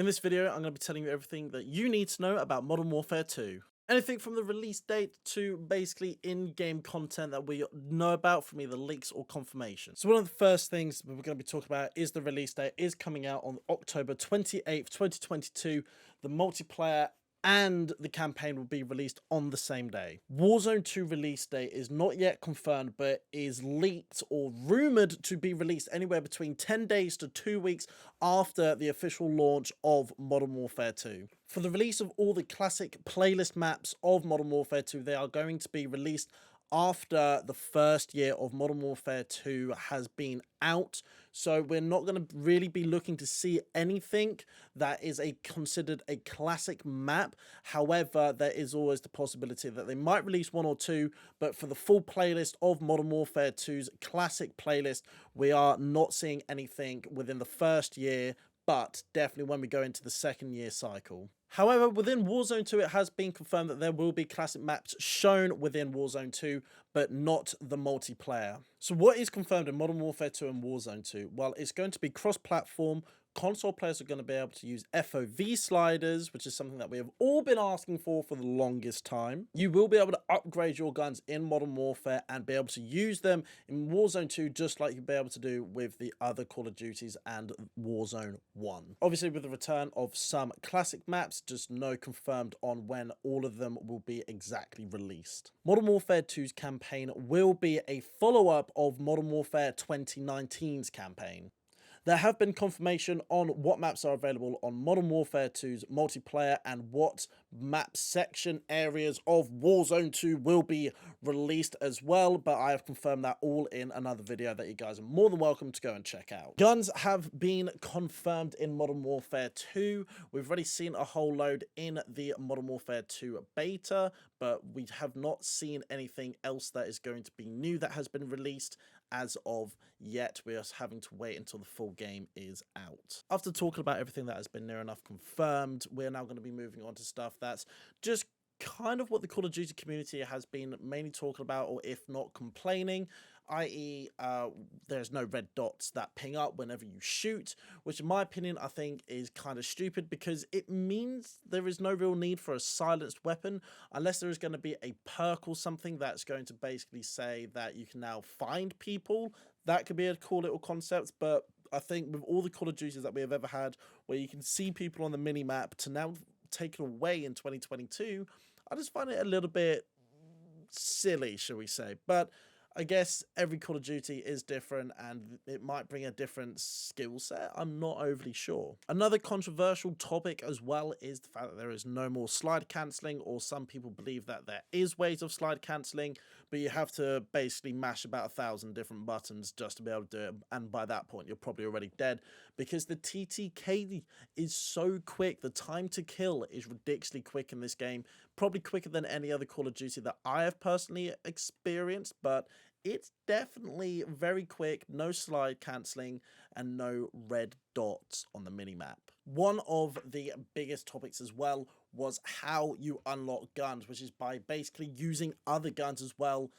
In this video, I'm going to be telling you everything that you need to know about Modern Warfare 2. Anything from the release date to basically in-game content that we know about from either leaks or confirmation. So one of the first things we're going to be talking about is the release date is coming out on October 28th, 2022. The multiplayer and the campaign will be released on the same day. Warzone 2 release date is not yet confirmed, but is leaked or rumored to be released anywhere between 10 days to 2 weeks after the official launch of Modern Warfare 2. For the release of all the classic playlist maps of Modern Warfare 2, they are going to be released after the first year of Modern Warfare 2 has been out. So we're not going to really be looking to see anything that is considered a classic map. However, there is always the possibility that they might release one or two, but for the full playlist of Modern Warfare 2's classic playlist, we are not seeing anything within the first year, but definitely when we go into the second year cycle. However, within Warzone 2, it has been confirmed that there will be classic maps shown within Warzone 2, but not the multiplayer. So what is confirmed in Modern Warfare 2 and Warzone 2? Well, it's going to be cross-platform. Console players are going to be able to use FOV sliders, which is something that we have all been asking for the longest time. You will be able to upgrade your guns in Modern Warfare and be able to use them in Warzone 2, just like you'll be able to do with the other Call of Duties and Warzone 1. Obviously, with the return of some classic maps, just no confirmed on when all of them will be exactly released. Modern Warfare 2's campaign will be a follow-up of Modern Warfare 2019's campaign. There have been confirmation on what maps are available on Modern Warfare 2's multiplayer and what map section areas of Warzone 2 will be released as well, but I have confirmed that all in another video that you guys are more than welcome to go and check out. Guns have been confirmed in Modern Warfare 2. We've already seen a whole load in the Modern Warfare 2 beta, but we have not seen anything else that is going to be new that has been released as of yet. We are having to wait until the full game is out. After talking about everything that has been near enough confirmed, we're now going to be moving on to stuff that's just kind of what the Call of Duty community has been mainly talking about, or if not complaining, i.e. There's no red dots that ping up whenever you shoot, which in my opinion I think is kind of stupid, because it means there is no real need for a silenced weapon unless there is going to be a perk or something that's going to basically say that you can now find people. That could be a cool little concept, but I think with all the Call of Duties that we have ever had where you can see people on the mini-map to now taken away in 2022, I just find it a little bit silly, shall we say. But I guess every Call of Duty is different and it might bring a different skill set. I'm not overly sure. Another controversial topic as well is the fact that there is no more slide cancelling, or some people believe that there is ways of slide cancelling, but you have to basically mash about 1,000 different buttons just to be able to do it. And by that point, you're probably already dead, because the TTK is so quick. The time to kill is ridiculously quick in this game, probably quicker than any other Call of Duty that I have personally experienced, but it's definitely very quick, no slide cancelling, and no red dots on the minimap. One of the biggest topics as well was how you unlock guns, which is by basically using other guns as well.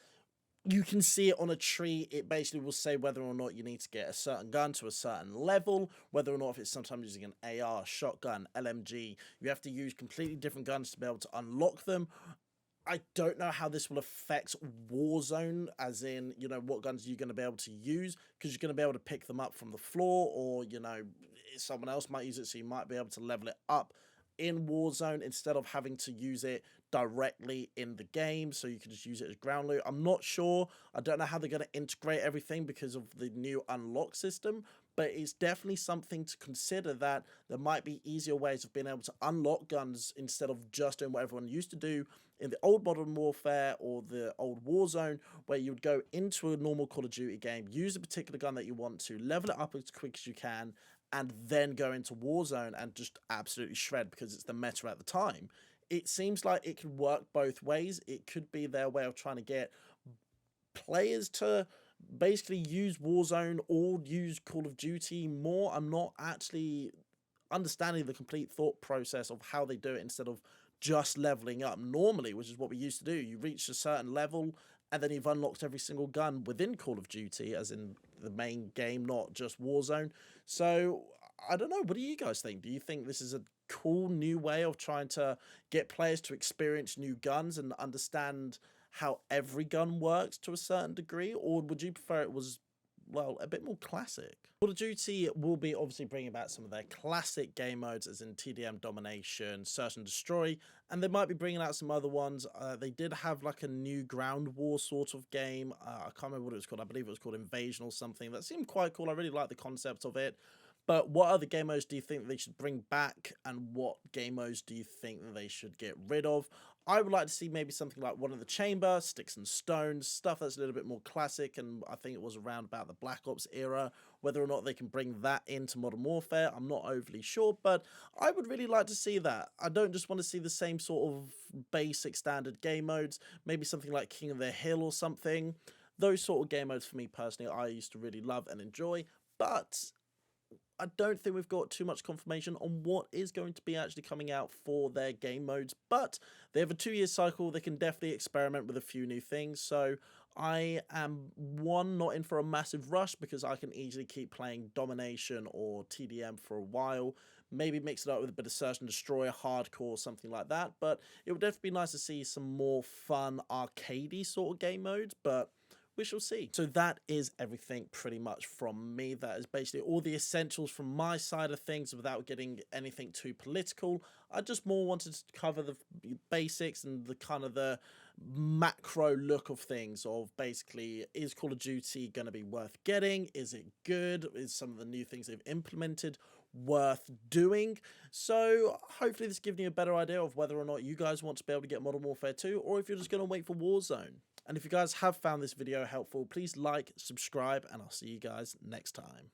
You can see it on a tree. It basically will say whether or not you need to get a certain gun to a certain level, whether or not if it's sometimes using an AR, shotgun, LMG. You have to use completely different guns to be able to unlock them. I don't know how this will affect Warzone, as in, you know, what guns you're going to be able to use, because you're going to be able to pick them up from the floor, or, you know, someone else might use it, so you might be able to level it up in Warzone instead of having to use it directly in the game, so you can just use it as ground loot. I'm not sure. I don't know how they're going to integrate everything because of the new unlock system, but it's definitely something to consider, that there might be easier ways of being able to unlock guns instead of just doing what everyone used to do in the old Modern Warfare or the old Warzone, where you would go into a normal Call of Duty game, use a particular gun that you want to, level it up as quick as you can, and then go into Warzone and just absolutely shred because it's the meta at the time. It seems like it could work both ways. It could be their way of trying to get players to basically use Warzone or use Call of Duty more. I'm not actually understanding the complete thought process of how they do it instead of just leveling up normally, which is what we used to do. You reach a certain level and then you've unlocked every single gun within Call of Duty, as in the main game, not just Warzone. So I don't know. What do you guys think? Do you think this is a cool new way of trying to get players to experience new guns and understand how every gun works to a certain degree? Or would you prefer it was, well, a bit more classic? Call of Duty will be obviously bringing back some of their classic game modes, as in TDM Domination, Search and Destroy, and they might be bringing out some other ones. They did have like a new ground war sort of game. I can't remember what it was called. I believe it was called Invasion or something. That seemed quite cool. I really like the concept of it. But what other game modes do you think they should bring back, and what game modes do you think that they should get rid of? I would like to see maybe something like One in the Chamber, Sticks and Stones, stuff that's a little bit more classic, and I think it was around about the Black Ops era. Whether or not they can bring that into Modern Warfare, I'm not overly sure, but I would really like to see that. I don't just want to see the same sort of basic standard game modes, maybe something like King of the Hill or something. Those sort of game modes for me personally, I used to really love and enjoy, but I don't think we've got too much confirmation on what is going to be actually coming out for their game modes, but they have a 2-year cycle. They can definitely experiment with a few new things. So I am, one, not in for a massive rush because I can easily keep playing Domination or TDM for a while. Maybe mix it up with a bit of Search and Destroy, Hardcore, something like that. But it would definitely be nice to see some more fun, arcadey sort of game modes, but we shall see. So that is everything pretty much from me. That is basically all the essentials from my side of things without getting anything too political. I just more wanted to cover the basics and the kind of the macro look of things, of basically, is Call of Duty going to be worth getting? Is it good? Is some of the new things they've implemented worth doing? So hopefully this gives you a better idea of whether or not you guys want to be able to get Modern Warfare 2, or if you're just going to wait for Warzone. And if you guys have found this video helpful, please like, subscribe, and I'll see you guys next time.